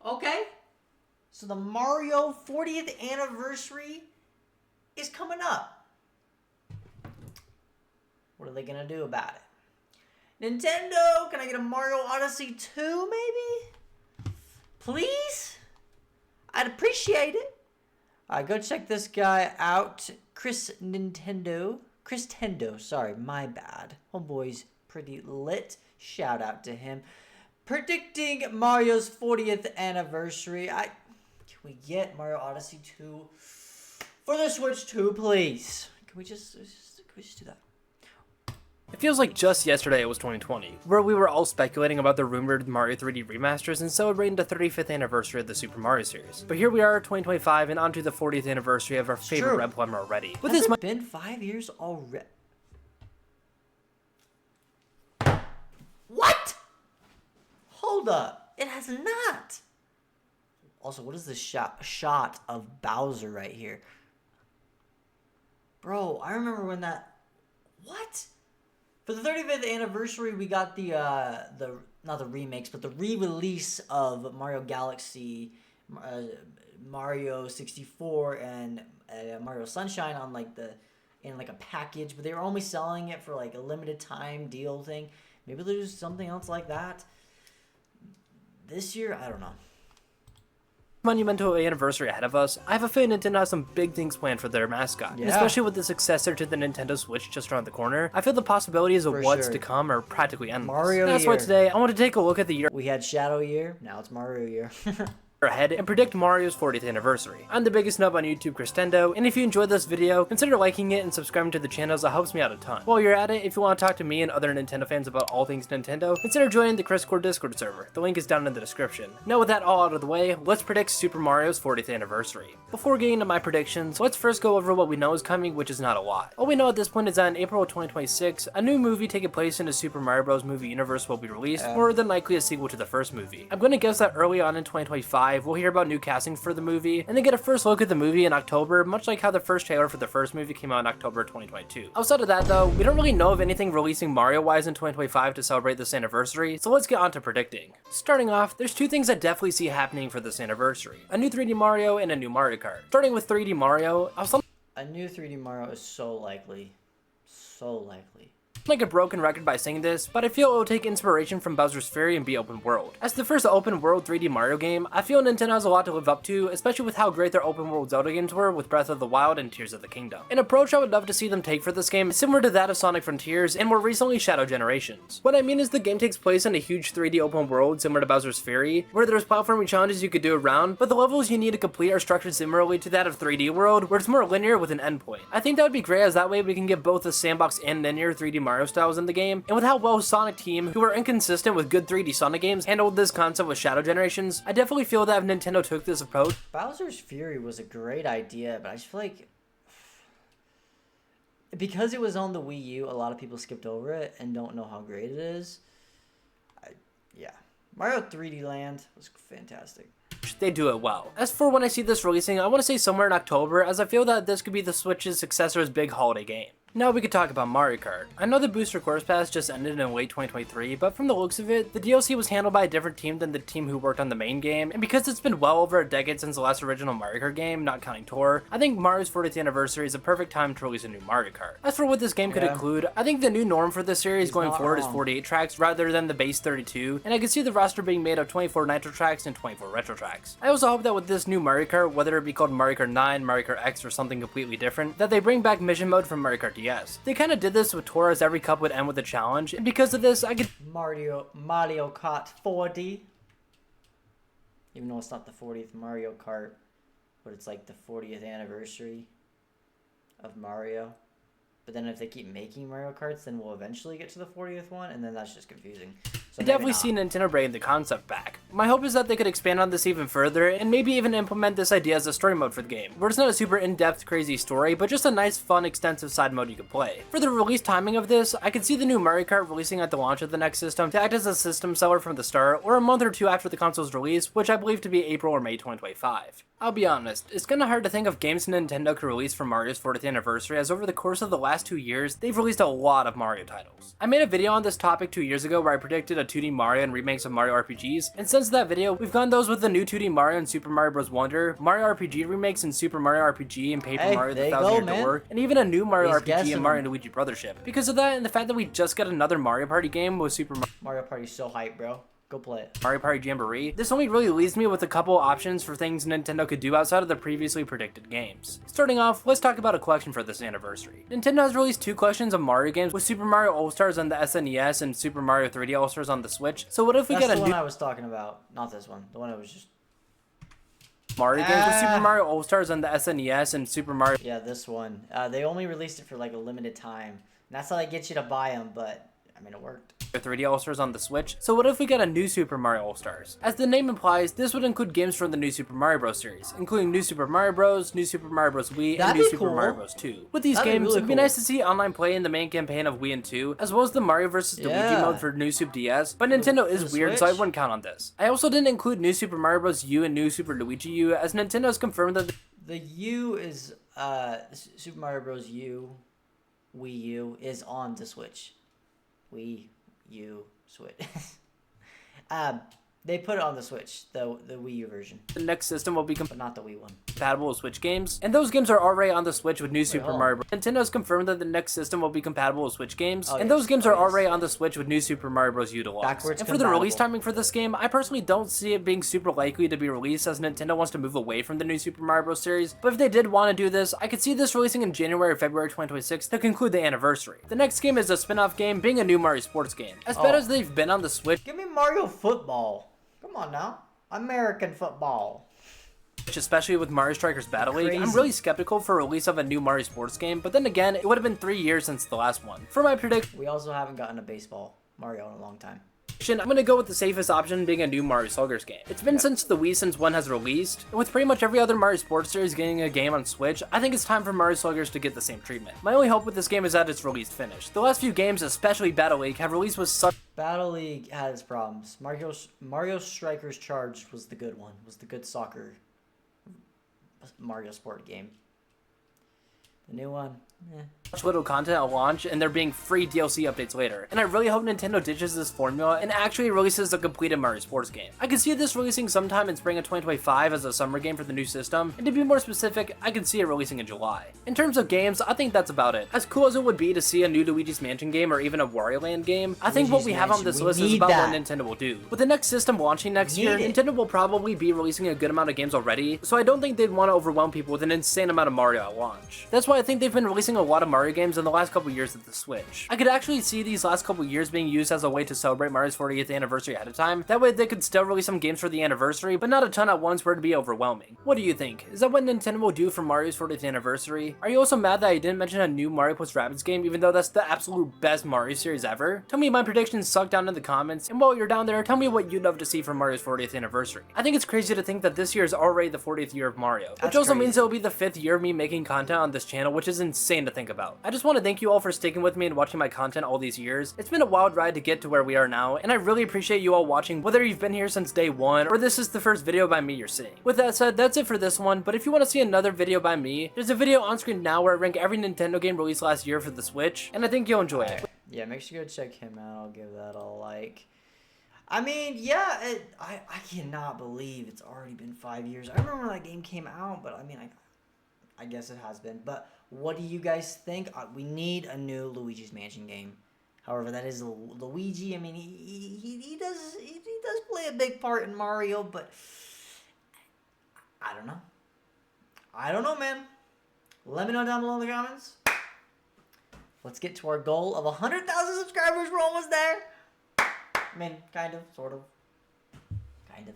Okay? So the Mario 40th anniversary is coming up. What are they going to do about it? Nintendo, can I get a Mario Odyssey 2 maybe? Please? I'd appreciate it. Go check this guy out. Chris Tendo, sorry, my bad. Homeboy's pretty lit. Shout out to him. Predicting Mario's 40th anniversary. Can we get Mario Odyssey 2 for the Switch 2, please? Can we just do that? It feels like just yesterday it was 2020, where we were all speculating about the rumored Mario 3D remasters and celebrating the 35th anniversary of the Super Mario series. But here we are, 2025, and onto the 40th anniversary of our favorite Red Plumber already. Has it been 5 years already? What? Hold up. It has not. Also, what is this shot of Bowser right here? Bro, I remember when that... What? For the 35th anniversary, we got the not the remakes, but the re-release of Mario Galaxy, Mario 64, and Mario Sunshine on in a package, but they were only selling it for like a limited time deal thing. Maybe they'll do something else like that this year. I don't know. Monumental anniversary ahead of us, I have a feeling Nintendo has some big things planned for their mascot. Yeah. And especially with the successor to the Nintendo Switch just around the corner, I feel the possibilities of what's to come are practically endless. Mario That's year. Why today I want to take a look at the year we had Shadow Year, now it's Mario Year. ahead and predict Mario's 40th anniversary. I'm the biggest nub on YouTube, Cristendo, and if you enjoyed this video, consider liking it and subscribing to the channel as it helps me out a ton. While you're at it, if you want to talk to me and other Nintendo fans about all things Nintendo, consider joining the Criscord Discord server. The link is down in the description. Now with that all out of the way, let's predict Super Mario's 40th anniversary. Before getting into my predictions, let's first go over what we know is coming, which is not a lot. All we know at this point is that in April of 2026, a new movie taking place in the Super Mario Bros. Movie universe will be released, more than likely a sequel to the first movie. I'm going to guess that early on in 2025, we'll hear about new casting for the movie, and then get a first look at the movie in October, much like how the first trailer for the first movie came out in October 2022. Outside of that though, we don't really know of anything releasing Mario-wise in 2025 to celebrate this anniversary, so let's get on to predicting. Starting off, there's two things I definitely see happening for this anniversary: a new 3D Mario and a new Mario Kart. Starting with 3D Mario, a new 3D Mario is so likely. So likely. Like a broken record by saying this, but I feel it will take inspiration from Bowser's Fury and be open world. As the first open world 3D Mario game, I feel Nintendo has a lot to live up to, especially with how great their open world Zelda games were with Breath of the Wild and Tears of the Kingdom. An approach I would love to see them take for this game is similar to that of Sonic Frontiers and more recently Shadow Generations. What I mean is the game takes place in a huge 3D open world similar to Bowser's Fury, where there's platforming challenges you could do around, but the levels you need to complete are structured similarly to that of 3D World, where it's more linear with an endpoint. I think that would be great, as that way we can get both the sandbox and linear 3D Mario styles in the game. And with how well Sonic Team, who are inconsistent with good 3D Sonic games, handled this concept with Shadow Generations, I definitely feel that if Nintendo took this approach... Bowser's Fury was a great idea, but I just feel like... because it was on the Wii U, a lot of people skipped over it and don't know how great it is. Yeah. Mario 3D Land was fantastic. They do it well. As for when I see this releasing, I want to say somewhere in October, as I feel that this could be the Switch's successor's big holiday game. Now we could talk about Mario Kart. I know the Booster Course Pass just ended in late 2023, but from the looks of it, the DLC was handled by a different team than the team who worked on the main game, and because it's been well over a decade since the last original Mario Kart game, not counting Tour, I think Mario's 40th anniversary is a perfect time to release a new Mario Kart. As for what this game could include, I think the new norm for this series going forward is 48 tracks rather than the base 32, and I can see the roster being made of 24 Nitro tracks and 24 Retro tracks. I also hope that with this new Mario Kart, whether it be called Mario Kart 9, Mario Kart X, or something completely different, that they bring back mission mode from Mario Kart DS. They kind of did this with Tour, as every cup would end with a challenge, and because of this, I could Mario Kart 40. Even though it's not the 40th Mario Kart, but it's like the 40th anniversary of Mario. But then if they keep making Mario Karts, then we'll eventually get to the 40th one, and then that's just confusing. So I definitely see Nintendo bringing the concept back. My hope is that they could expand on this even further, and maybe even implement this idea as a story mode for the game, where it's not a super in-depth crazy story, but just a nice fun extensive side mode you can play. For the release timing of this, I could see the new Mario Kart releasing at the launch of the next system to act as a system seller from the start, or a month or two after the console's release, which I believe to be April or May 2025. I'll be honest, it's kinda hard to think of games Nintendo could release for Mario's 40th anniversary, as over the course of the last last 2 years, they've released a lot of Mario titles. I made a video on this topic 2 years ago where I predicted a 2D Mario and remakes of Mario RPGs, and since that video, we've gotten those with the new 2D Mario and Super Mario Bros. Wonder, Mario RPG remakes and Super Mario RPG and Paper Mario the Thousand Year Door, and even a new Mario RPG and Mario and Luigi Brothership. Because of that and the fact that we just got another Mario Party game with Super Mario Party's so hype, bro. Go play it. Mario Party Jamboree, this only really leaves me with a couple options for things Nintendo could do outside of the previously predicted games. Starting off, let's talk about a collection for this anniversary. Nintendo has released 2 collections of Mario games with Super Mario All-Stars on the SNES and Super Mario 3D All-Stars on the Switch, so what if we get a new... That's the one I was talking about, not this one. The one I was just... Mario games with Super Mario All-Stars on the SNES and Super Mario... Yeah, this one. They only released it for like a limited time. And that's how they get you to buy them, but I mean, it worked. 3D All-Stars on the Switch, so what if we get a new Super Mario All-Stars? As the name implies, this would include games from the new Super Mario Bros. Series, including New Super Mario Bros., New Super Mario Bros. Wii, and New Super Mario Bros. 2. With these games, it'd be nice to see online play in the main campaign of Wii and 2, as well as the Mario vs. Luigi mode for New Super DS, but Nintendo is weird, so I wouldn't count on this. I also didn't include New Super Mario Bros. U and New Super Luigi U, as Nintendo has confirmed that the U is, Super Mario Bros. U, Wii U, is on the Switch. Wii U Switch. They put it on the Switch, the Wii U version. The next system will be but not the Wii one. Compatible with Switch games, and those games are already on the Switch with New Super Mario Bros. Nintendo has confirmed that the next system will be compatible with Switch games, and those games are already on the Switch with New Super Mario Bros. U Deluxe. Backwards and for the release timing for this game, I personally don't see it being super likely to be released, as Nintendo wants to move away from the New Super Mario Bros. Series, but if they did want to do this, I could see this releasing in January or February 2026 to conclude the anniversary. The next game is a spin-off game, being a new Mario sports game. As bad as they've been on the Switch, give me Mario Football. Come on now. American football. Especially with Mario Strikers Battle League, I'm really skeptical for a release of a new Mario sports game, but then again, it would have been 3 years since the last one. For my prediction, we also haven't gotten a baseball Mario in a long time. I'm gonna go with the safest option, being a new Mario Sluggers game. It's been since the Wii since one has released, and with pretty much every other Mario Sports series getting a game on Switch, I think it's time for Mario Sluggers to get the same treatment. My only hope with this game is that it's released finished. The last few games, especially Battle League, have released with such... Battle League has problems. Mario Strikers Charged was the good one, was the good soccer Mario Sport game. The new one, much little content at launch, and there being free DLC updates later. And I really hope Nintendo ditches this formula and actually releases a completed Mario Sports game. I could see this releasing sometime in spring of 2025 as a summer game for the new system, and to be more specific, I could see it releasing in July. In terms of games, I think that's about it. As cool as it would be to see a new Luigi's Mansion game or even a Wario Land game, I think what we have on this list is about what Nintendo will do. With the next system launching next year, Nintendo will probably be releasing a good amount of games already, so I don't think they'd want to overwhelm people with an insane amount of Mario at launch. That's why I think they've been releasing a lot of Mario games in the last couple years of the Switch. I could actually see these last couple years being used as a way to celebrate Mario's 40th anniversary ahead of time. That way they could still release some games for the anniversary, but not a ton at once where it'd be overwhelming. What do you think? Is that what Nintendo will do for Mario's 40th anniversary? Are you also mad that I didn't mention a new Mario plus Rabbids game, even though that's the absolute best Mario series ever? Tell me my predictions suck down in the comments, and while you're down there, tell me what you'd love to see for Mario's 40th anniversary. I think it's crazy to think that this year is already the 40th year of Mario, which also means it'll be the 5th year of me making content on this channel, which is insane to think about. I just want to thank you all for sticking with me and watching my content all these years. It's been a wild ride to get to where we are now, and I really appreciate you all watching, whether you've been here since day one or this is the first video by me you're seeing. With that said, that's it for this one, but if you want to see another video by me, there's a video on screen now where I rank every Nintendo game released last year for the Switch, and I think you'll enjoy it. Yeah, make sure you go check him out. I'll give that a like. I mean, yeah, I cannot believe it's already been 5 years. I remember when that game came out, but I mean, I guess it has been. But what do you guys think? We need a new Luigi's Mansion game. However, that is Luigi. I mean, he does play a big part in Mario, but I don't know. I don't know, man. Let me know down below in the comments. Let's get to our goal of 100,000 subscribers. We're almost there. I mean, kind of, sort of, kind of.